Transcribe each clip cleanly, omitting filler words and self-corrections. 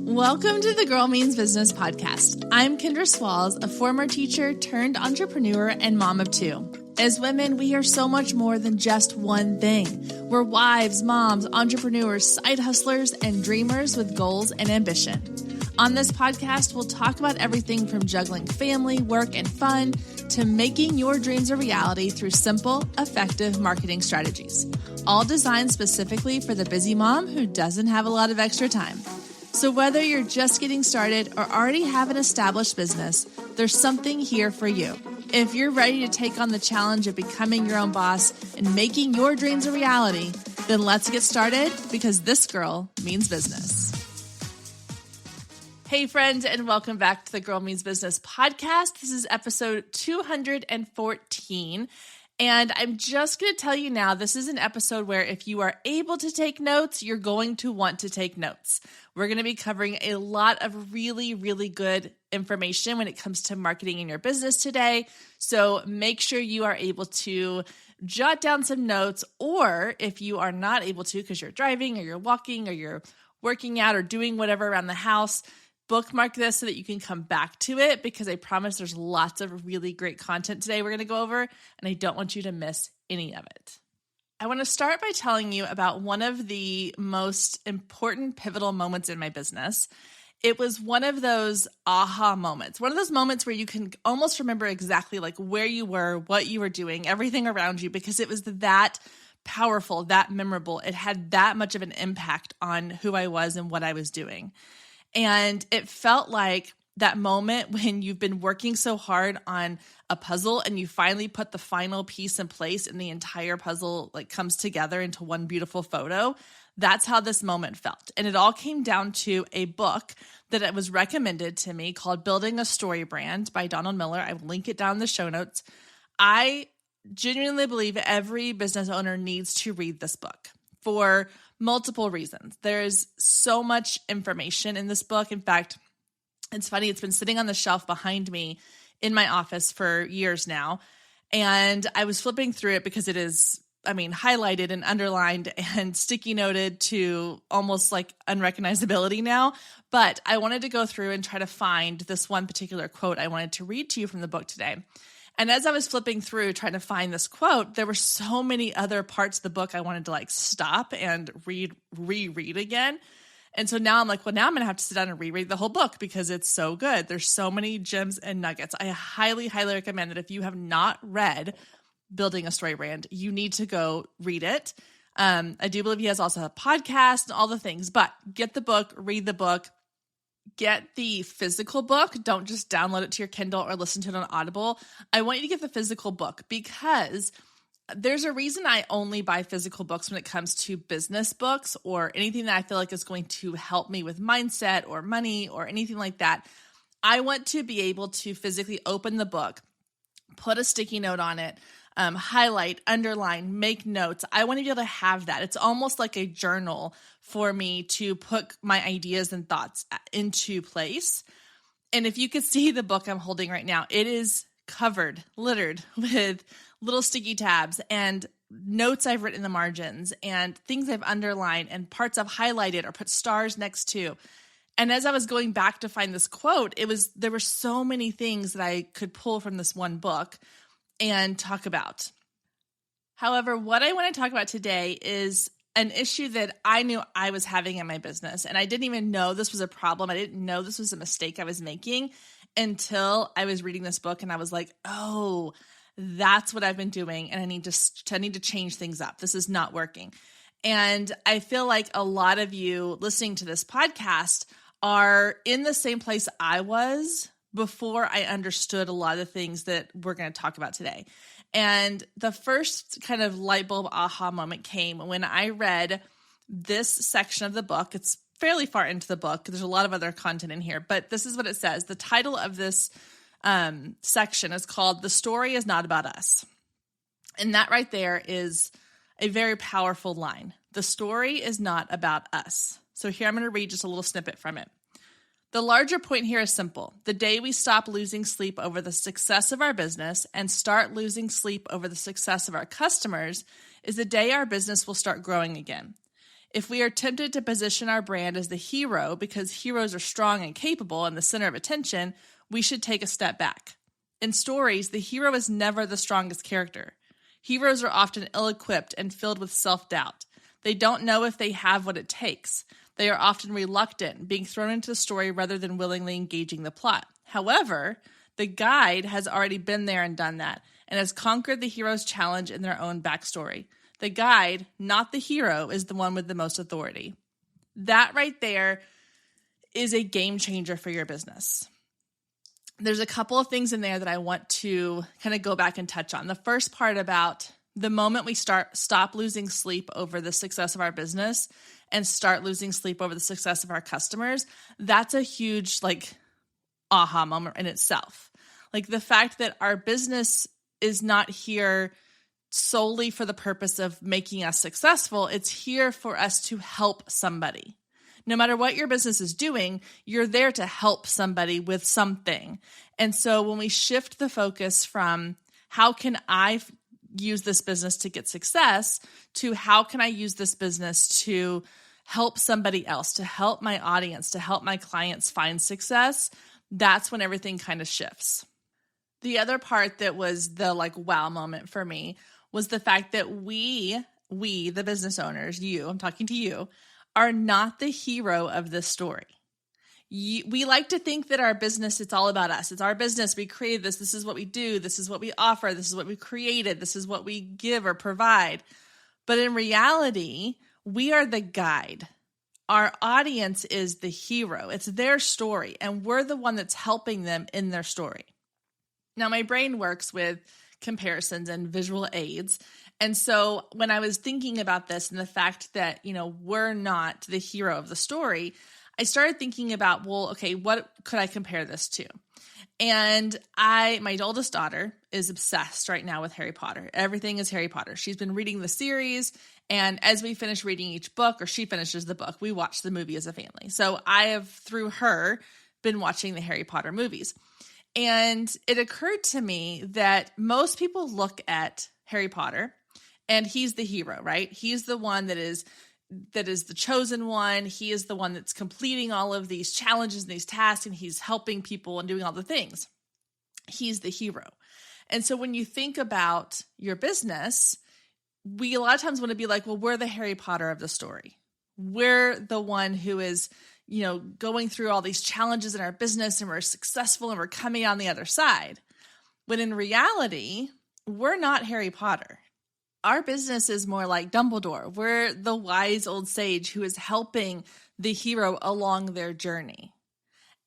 Welcome to the Girl Means Business podcast. I'm Kendra Swalls, a former teacher turned entrepreneur and mom of two. As women, we are so much more than just one thing. We're wives, moms, entrepreneurs, side hustlers, and dreamers with goals and ambition. On this podcast, we'll talk about everything from juggling family, work, and fun to making your dreams a reality through simple, effective marketing strategies, all designed specifically for the busy mom who doesn't have a lot of extra time. So whether you're just getting started or already have an established business, there's something here for you. If you're ready to take on the challenge of becoming your own boss and making your dreams a reality, then let's get started because this girl means business. Hey friends, and welcome back to the Girl Means Business podcast. This is episode 214. And I'm just going to tell you now, this is an episode where if you are able to take notes, you're going to want to take notes. We're going to be covering a lot of really, really good information when it comes to marketing in your business today. So make sure you are able to jot down some notes, or if you are not able to because you're driving or you're walking or you're working out or doing whatever around the house, bookmark this so that you can come back to it, because I promise there's lots of really great content today we're going to go over, and I don't want you to miss any of it. I want to start by telling you about one of the most important pivotal moments in my business. It was one of those aha moments, one of those moments where you can almost remember exactly like where you were, what you were doing, everything around you, because it was that powerful, that memorable. It had that much of an impact on who I was and what I was doing. And it felt like that moment when you've been working so hard on a puzzle and you finally put the final piece in place and the entire puzzle like comes together into one beautiful photo. That's how this moment felt. And it all came down to a book that it was recommended to me called Building a Story Brand by Donald Miller. I will link it down in the show notes. I genuinely believe every business owner needs to read this book for multiple reasons. There's so much information in this book. In fact, it's funny, it's been sitting on the shelf behind me in my office for years now. And I was flipping through it because it is, highlighted and underlined and sticky noted to almost like unrecognizability now. But I wanted to go through and try to find this one particular quote I wanted to read to you from the book today. And as I was flipping through trying to find this quote, there were so many other parts of the book I wanted to like stop and reread again. And so now I'm like, well, now I'm going to have to sit down and reread the whole book because it's so good. There's so many gems and nuggets. I highly, highly recommend that if you have not read Building a Story Brand, you need to go read it. I do believe he has also a podcast and all the things, but get the book, read the book. Get the physical book. Don't just download it to your Kindle or listen to it on Audible. I want you to get the physical book because there's a reason I only buy physical books when it comes to business books or anything that I feel like is going to help me with mindset or money or anything like that. I want to be able to physically open the book, put a sticky note on it, highlight, underline, make notes. I want to be able to have that. It's almost like a journal for me to put my ideas and thoughts into place. And if you could see the book I'm holding right now, it is covered, littered with little sticky tabs and notes I've written in the margins and things I've underlined and parts I've highlighted or put stars next to. And as I was going back to find this quote, there were so many things that I could pull from this one book and talk about. However, what I want to talk about today is an issue that I knew I was having in my business, and I didn't even know this was a problem. I didn't know this was a mistake I was making until I was reading this book, and I was like, oh, that's what I've been doing, and I need to change things up. This is not working. And I feel like a lot of you listening to this podcast are in the same place I was before I understood a lot of the things that we're going to talk about today. And the first kind of light bulb aha moment came when I read this section of the book. It's fairly far into the book. There's a lot of other content in here, but this is what it says. The title of this section is called "The Story is Not About Us." And that right there is a very powerful line. The story is not about us. So here I'm going to read just a little snippet from it. The larger point here is simple. The day we stop losing sleep over the success of our business and start losing sleep over the success of our customers is the day our business will start growing again. If we are tempted to position our brand as the hero because heroes are strong and capable and the center of attention, we should take a step back. In stories, the hero is never the strongest character. Heroes are often ill-equipped and filled with self-doubt. They don't know if they have what it takes. They are often reluctant, being thrown into the story rather than willingly engaging the plot. However, the guide has already been there and done that, and has conquered the hero's challenge in their own backstory. The guide, not the hero, is the one with the most authority. That right there is a game changer for your business. There's a couple of things in there that I want to kind of go back and touch on. The first part about the moment we stop losing sleep over the success of our business and start losing sleep over the success of our customers, that's a huge aha moment in itself. Like the fact that our business is not here solely for the purpose of making us successful. It's here for us to help somebody. No matter what your business is doing, you're there to help somebody with something. And so when we shift the focus from how can I use this business to get success to how can I use this business to help somebody else, to help my audience, to help my clients find success, that's when everything kind of shifts. The other part that was the wow moment for me was the fact that we, the business owners, I'm talking to you, are not the hero of this story. We like to think that our business, it's all about us. It's our business. We created this. This is what we do. This is what we offer. This is what we created. This is what we give or provide. But in reality, we are the guide. Our audience is the hero. It's their story, and we're the one that's helping them in their story. Now, my brain works with comparisons and visual aids. And so when I was thinking about this and the fact that, we're not the hero of the story, I started thinking about, what could I compare this to? And my oldest daughter is obsessed right now with Harry Potter. Everything is Harry Potter. She's been reading the series, and as we finish reading each book, or she finishes the book, we watch the movie as a family. So I have, through her, been watching the Harry Potter movies. And it occurred to me that most people look at Harry Potter and he's the hero, right? He's the one that is the chosen one. He is the one that's completing all of these challenges and these tasks, and he's helping people and doing all the things. He's the hero. And so when you think about your business, we a lot of times want to be like, well, we're the Harry Potter of the story. We're the one who is, going through all these challenges in our business, and we're successful and we're coming on the other side. When in reality, we're not Harry Potter. Our business is more like Dumbledore. We're the wise old sage who is helping the hero along their journey.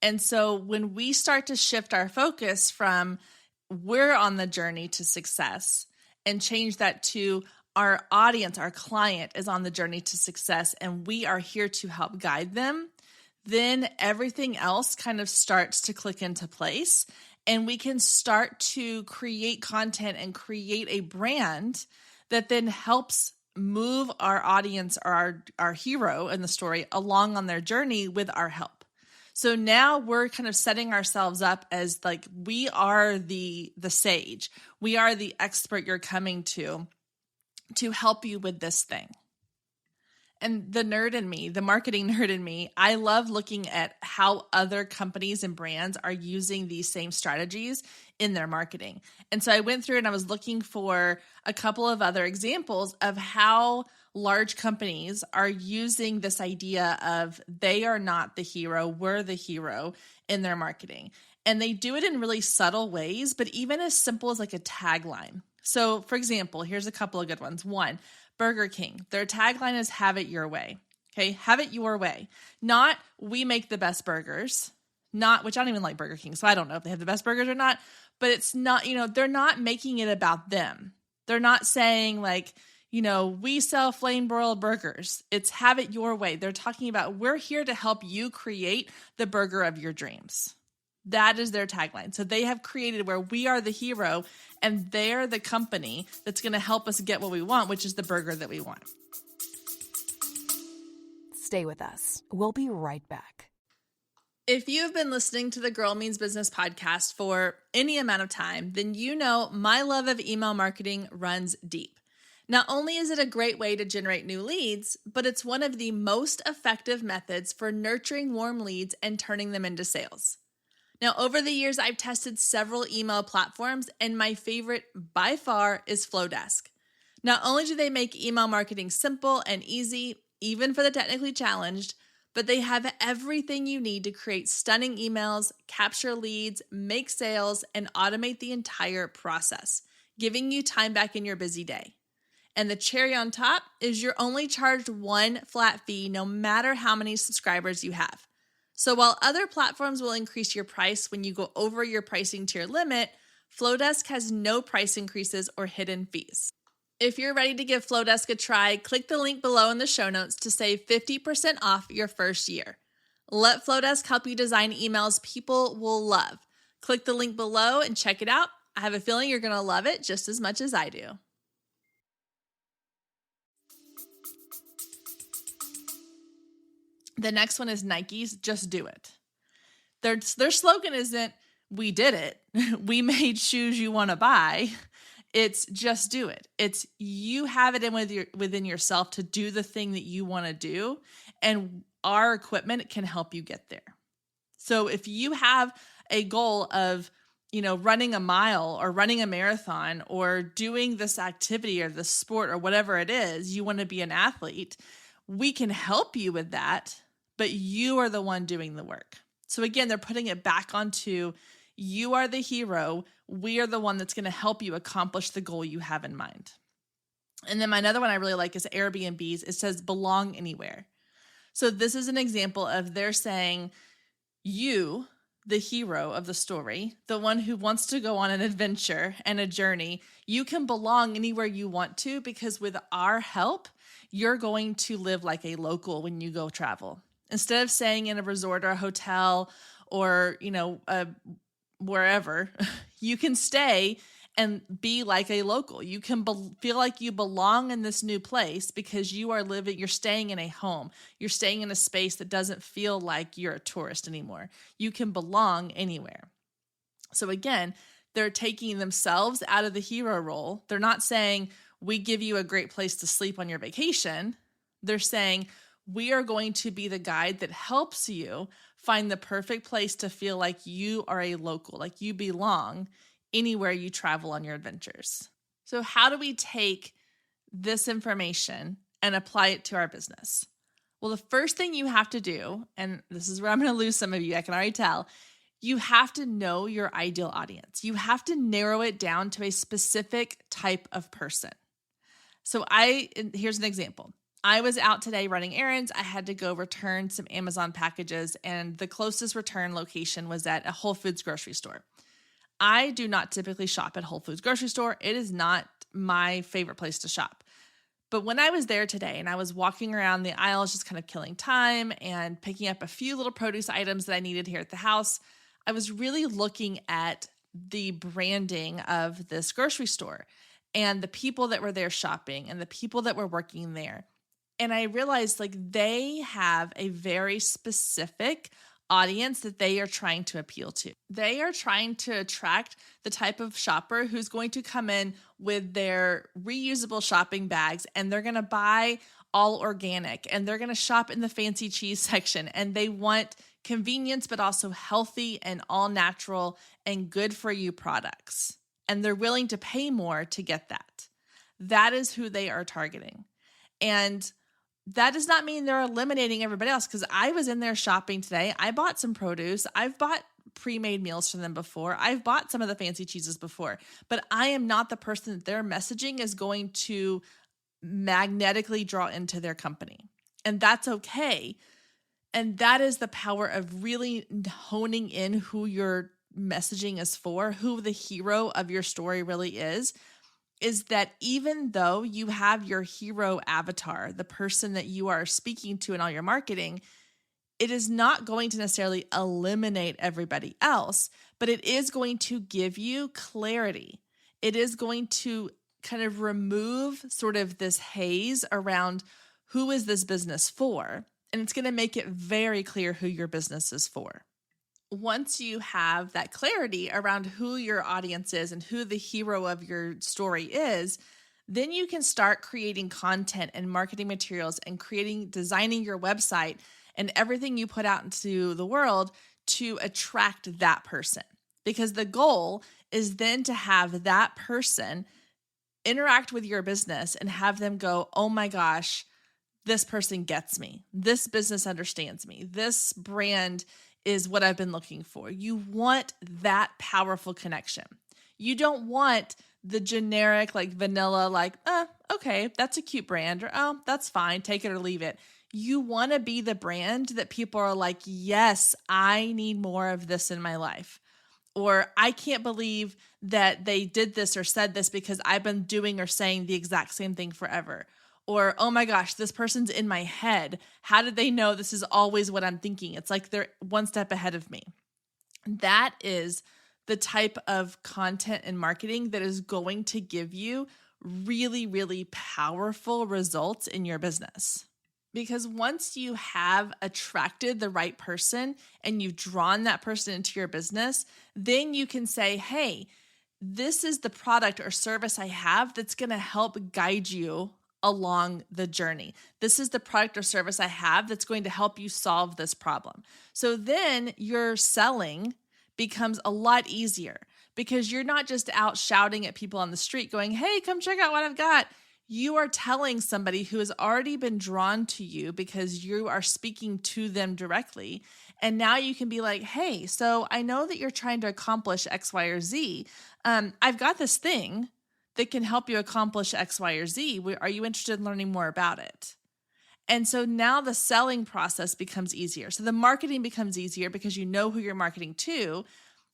And so when we start to shift our focus from we're on the journey to success and change that to our audience, our client is on the journey to success, and we are here to help guide them, then everything else kind of starts to click into place, and we can start to create content and create a brand that then helps move our audience or our hero in the story along on their journey with our help. So now we're kind of setting ourselves up as we are the sage. We are the expert you're coming to help you with this thing. And the nerd in me, the marketing nerd in me, I love looking at how other companies and brands are using these same strategies in their marketing. And so I went through and I was looking for a couple of other examples of how large companies are using this idea of they are not the hero, we're the hero in their marketing. And they do it in really subtle ways, but even as simple as a tagline. So for example, here's a couple of good ones. One, Burger King. Their tagline is have it your way. Okay. Have it your way. Not we make the best burgers, which I don't even like Burger King. So I don't know if they have the best burgers or not, but it's not, they're not making it about them. They're not saying we sell flame broiled burgers. It's have it your way. They're talking about we're here to help you create the burger of your dreams. That is their tagline. So they have created where we are the hero and they're the company that's going to help us get what we want, which is the burger that we want. Stay with us. We'll be right back. If you've been listening to the Girl Means Business podcast for any amount of time, then you know my love of email marketing runs deep. Not only is it a great way to generate new leads, but it's one of the most effective methods for nurturing warm leads and turning them into sales. Now, over the years, I've tested several email platforms, and my favorite by far is Flowdesk. Not only do they make email marketing simple and easy, even for the technically challenged, but they have everything you need to create stunning emails, capture leads, make sales, and automate the entire process, giving you time back in your busy day. And the cherry on top is you're only charged one flat fee no matter how many subscribers you have. So while other platforms will increase your price when you go over your pricing tier limit, Flowdesk has no price increases or hidden fees. If you're ready to give Flowdesk a try, click the link below in the show notes to save 50% off your first year. Let Flowdesk help you design emails people will love. Click the link below and check it out. I have a feeling you're going to love it just as much as I do. The next one is Nike's Just Do It. Their slogan isn't, we did it, we made shoes you want to buy. It's just do it. It's you have it within yourself to do the thing that you want to do, and our equipment can help you get there. So if you have a goal of, running a mile or running a marathon or doing this activity or this sport or whatever it is, you want to be an athlete, we can help you with that, but you are the one doing the work. So again, they're putting it back onto you are the hero. We are the one that's going to help you accomplish the goal you have in mind. And then my another one I really like is Airbnb's. It says belong anywhere. So this is an example of they're saying you, the hero of the story, the one who wants to go on an adventure and a journey, you can belong anywhere you want to because with our help, you're going to live like a local when you go travel. Instead of staying in a resort or a hotel or, wherever, you can stay and be like a local. You can feel like you belong in this new place because you're staying in a home. You're staying in a space that doesn't feel like you're a tourist anymore. You can belong anywhere. So again, they're taking themselves out of the hero role. They're not saying, we give you a great place to sleep on your vacation. They're saying, we are going to be the guide that helps you find the perfect place to feel like you are a local, like you belong anywhere you travel on your adventures. So how do we take this information and apply it to our business? Well, the first thing you have to do, and this is where I'm going to lose some of you, I can already tell, you have to know your ideal audience. You have to narrow it down to a specific type of person. So here's an example. I was out today running errands. I had to go return some Amazon packages, and the closest return location was at a Whole Foods grocery store. I do not typically shop at Whole Foods grocery store. It is not my favorite place to shop. But when I was there today and I was walking around the aisles, just kind of killing time and picking up a few little produce items that I needed here at the house, I was really looking at the branding of this grocery store and the people that were there shopping and the people that were working there. And I realized they have a very specific audience that they are trying to appeal to. They are trying to attract the type of shopper who's going to come in with their reusable shopping bags and they're going to buy all organic and they're going to shop in the fancy cheese section and they want convenience but also healthy and all natural and good for you products. And they're willing to pay more to get that. That is who they are targeting. And that does not mean they're eliminating everybody else because I was in there shopping today. I bought some produce. I've bought pre-made meals from them before. I've bought some of the fancy cheeses before, but I am not the person that their messaging is going to magnetically draw into their company. And that's okay. And that is the power of really honing in who your messaging is for, who the hero of your story really is that even though you have your hero avatar, the person that you are speaking to in all your marketing, it is not going to necessarily eliminate everybody else, but it is going to give you clarity. It is going to kind of remove sort of this haze around who is this business for, and it's going to make it very clear who your business is for. Once you have that clarity around who your audience is and who the hero of your story is, Then you can start creating content and marketing materials and designing your website and everything you put out into the world to attract that person. Because the goal is then to have that person interact with your business and have them go, oh my gosh, this person gets me. This business understands me. This brand is what I've been looking for. You want that powerful connection. You don't want the generic, like vanilla, like, okay, that's a cute brand, or oh, that's fine, take it or leave it. You want to be the brand that people are like, yes, I need more of this in my life. Or I can't believe that they did this or said this because I've been doing or saying the exact same thing forever. Or, oh my gosh, this person's in my head. How did they know this is always what I'm thinking? It's like they're one step ahead of me. That is the type of content and marketing that is going to give you really, really powerful results in your business. Because once you have attracted the right person and you've drawn that person into your business, then you can say, hey, this is the product or service I have that's going to help guide you along the journey. This is the product or service I have that's going to help you solve this problem. So then your selling becomes a lot easier because you're not just out shouting at people on the street going, hey, come check out what I've got. You are telling somebody who has already been drawn to you because you are speaking to them directly. And now you can be like, hey, so I know that you're trying to accomplish X, Y, or Z. I've got this thing that can help you accomplish X, Y, or Z. Are you interested in learning more about it? And so now the selling process becomes easier. So the marketing becomes easier because you know who you're marketing to.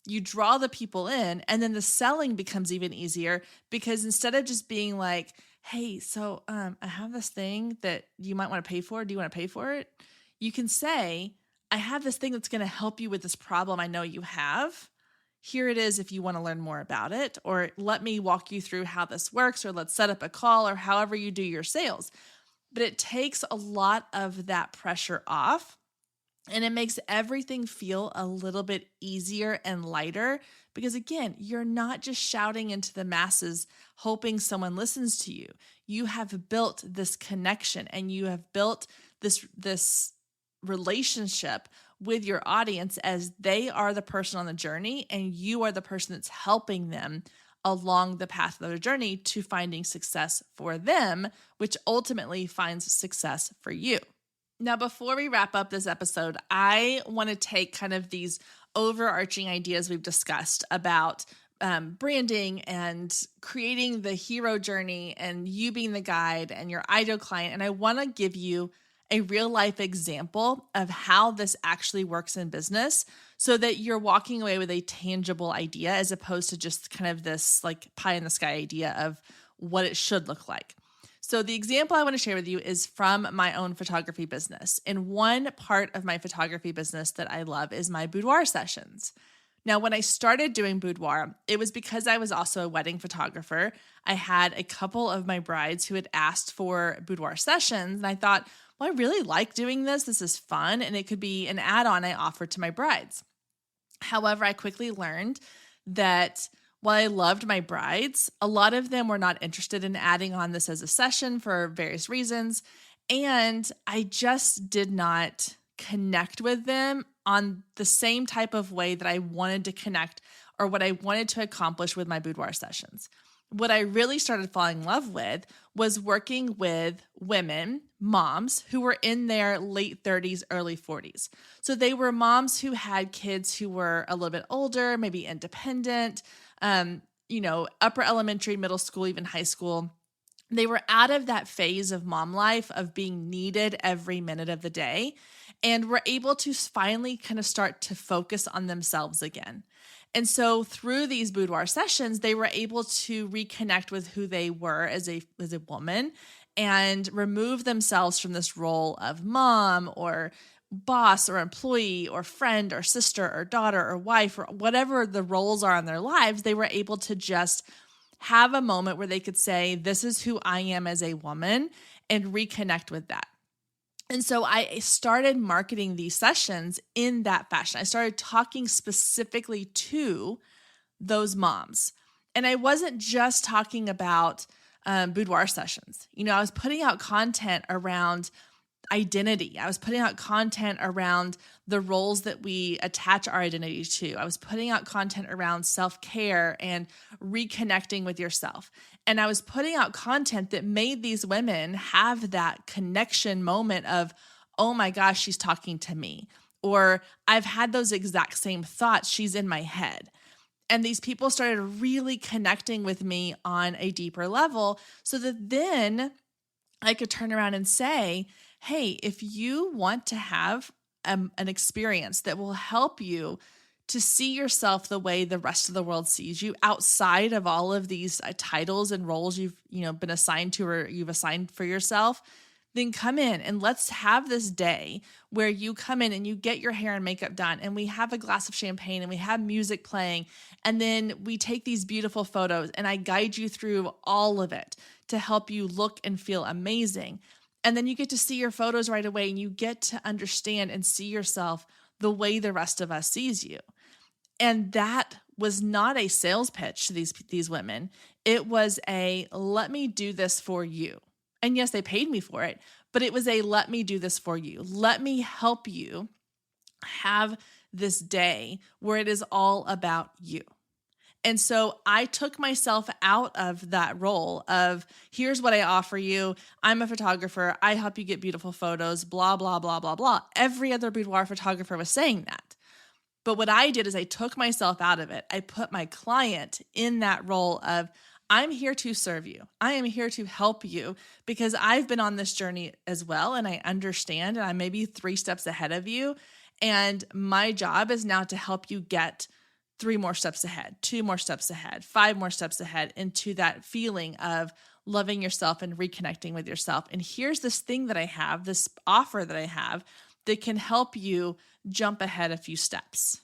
You draw the people in, and then the selling becomes even easier because instead of just being like, hey, so I have this thing that you might want to pay for. Do you want to pay for it? You can say, I have this thing that's going to help you with this problem I know you have. Here it is if you want to learn more about it, or let me walk you through how this works, or let's set up a call, or however you do your sales. But it takes a lot of that pressure off, and it makes everything feel a little bit easier and lighter because, again, you're not just shouting into the masses hoping someone listens to you. You have built this connection and you have built this relationship with your audience as they are the person on the journey and you are the person that's helping them along the path of their journey to finding success for them, which ultimately finds success for you. Now, before we wrap up this episode, I want to take kind of these overarching ideas we've discussed about branding and creating the hero journey and you being the guide and your ideal client. And I want to give you a real life example of how this actually works in business so that you're walking away with a tangible idea as opposed to just kind of this like pie in the sky idea of what it should look like. So the example I want to share with you is from my own photography business. And one part of my photography business that I love is my boudoir sessions. Now, when I started doing boudoir, it was because I was also a wedding photographer. I had a couple of my brides who had asked for boudoir sessions, and I thought, well, I really like doing this. This is fun, and it could be an add-on I offered to my brides. However, I quickly learned that while I loved my brides, a lot of them were not interested in adding on this as a session for various reasons, and I just did not connect with them on the same type of way that I wanted to connect or what I wanted to accomplish with my boudoir sessions. What I really started falling in love with was working with women, moms, who were in their late 30s, early 40s. So they were moms who had kids who were a little bit older, maybe independent, upper elementary, middle school, even high school. They were out of that phase of mom life of being needed every minute of the day and were able to finally kind of start to focus on themselves again. And so through these boudoir sessions, they were able to reconnect with who they were as a woman and remove themselves from this role of mom or boss or employee or friend or sister or daughter or wife or whatever the roles are in their lives. They were able to just have a moment where they could say, this is who I am as a woman, and reconnect with that. And so I started marketing these sessions in that fashion. I started talking specifically to those moms. And I wasn't just talking about boudoir sessions. I was putting out content around identity. I was putting out content around the roles that we attach our identity to. I was putting out content around self-care and reconnecting with yourself. And I was putting out content that made these women have that connection moment of, oh my gosh, she's talking to me. Or I've had those exact same thoughts. She's in my head. And these people started really connecting with me on a deeper level so that then I could turn around and say, hey, if you want to have an experience that will help you to see yourself the way the rest of the world sees you outside of all of these titles and roles you've been assigned to or you've assigned for yourself, then come in and let's have this day where you come in and you get your hair and makeup done and we have a glass of champagne and we have music playing and then we take these beautiful photos and I guide you through all of it to help you look and feel amazing. And then you get to see your photos right away and you get to understand and see yourself the way the rest of us sees you. And that was not a sales pitch to these women. It was a, let me do this for you. And yes, they paid me for it, but it was a, let me do this for you. Let me help you have this day where it is all about you. And so I took myself out of that role of, here's what I offer you. I'm a photographer. I help you get beautiful photos, blah, blah, blah, blah, blah. Every other boudoir photographer was saying that. But what I did is I took myself out of it. I put my client in that role of, I'm here to serve you. I am here to help you because I've been on this journey as well. And I understand, and I'm maybe 3 steps ahead of you. And my job is now to help you get 3 more steps ahead, 2 more steps ahead, 5 more steps ahead into that feeling of loving yourself and reconnecting with yourself. And here's this thing that I have, this offer that I have that can help you jump ahead a few steps.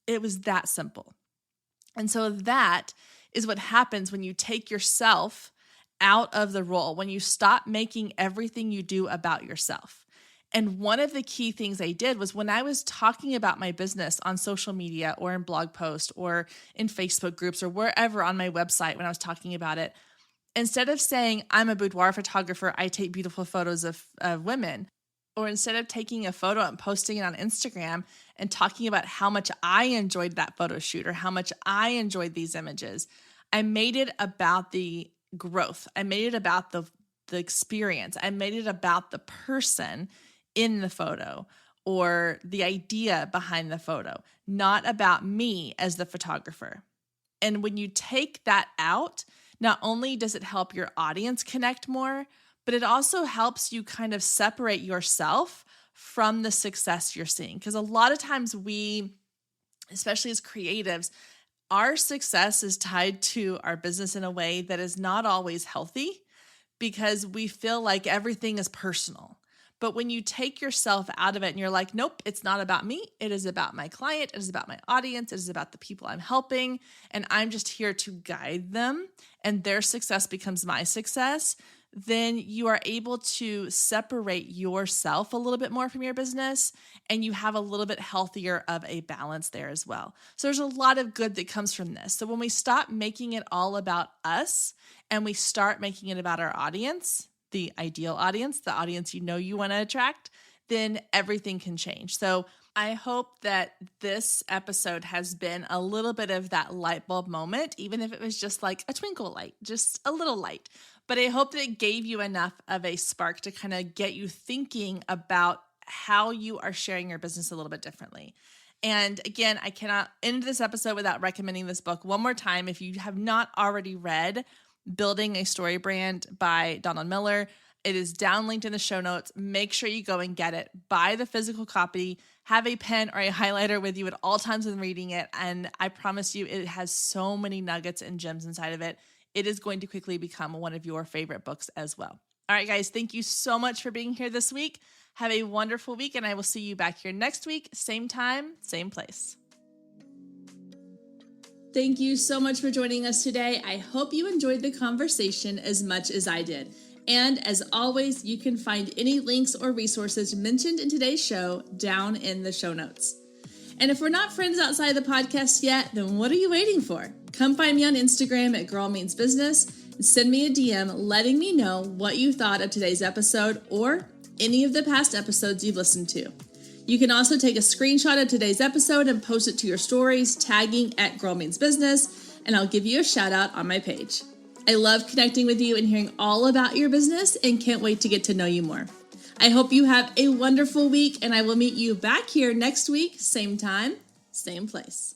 It was that simple. And so that is what happens when you take yourself out of the role, when you stop making everything you do about yourself. And one of the key things I did was when I was talking about my business on social media or in blog posts or in Facebook groups or wherever on my website when I was talking about it, instead of saying, I'm a boudoir photographer, I take beautiful photos of women, or instead of taking a photo and posting it on Instagram and talking about how much I enjoyed that photo shoot or how much I enjoyed these images, I made it about the growth. I made it about the experience. I made it about the person in the photo or the idea behind the photo, not about me as the photographer. And when you take that out, not only does it help your audience connect more, but it also helps you kind of separate yourself from the success you're seeing. Because a lot of times we, especially as creatives, our success is tied to our business in a way that is not always healthy because we feel like everything is personal. But when you take yourself out of it and you're like, nope, it's not about me. It is about my client. It is about my audience. It is about the people I'm helping. And I'm just here to guide them. And their success becomes my success. Then you are able to separate yourself a little bit more from your business. And you have a little bit healthier of a balance there as well. So there's a lot of good that comes from this. So when we stop making it all about us and we start making it about our audience, the ideal audience, the audience you want to attract, then everything can change. So I hope that this episode has been a little bit of that light bulb moment, even if it was just like a twinkle light, just a little light. But I hope that it gave you enough of a spark to kind of get you thinking about how you are sharing your business a little bit differently. And again, I cannot end this episode without recommending this book one more time. If you have not already read Building a Story Brand by Donald Miller, it is down linked in the show notes. Make sure you go and get it. Buy the physical copy. Have a pen or a highlighter with you at all times when reading it. And I promise you, it has so many nuggets and gems inside of it. It is going to quickly become one of your favorite books as well. All right, guys, thank you so much for being here this week. Have a wonderful week, and I will see you back here next week, same time, same place. Thank you so much for joining us today. I hope you enjoyed the conversation as much as I did. And as always, you can find any links or resources mentioned in today's show down in the show notes. And if we're not friends outside the podcast yet, then what are you waiting for? Come find me on Instagram at Girl Means Business Send me a DM letting me know what you thought of today's episode or any of the past episodes you've listened to. You can also take a screenshot of today's episode and post it to your stories, tagging at Girl Means Business, and I'll give you a shout out on my page. I love connecting with you and hearing all about your business and can't wait to get to know you more. I hope you have a wonderful week, and I will meet you back here next week, same time, same place.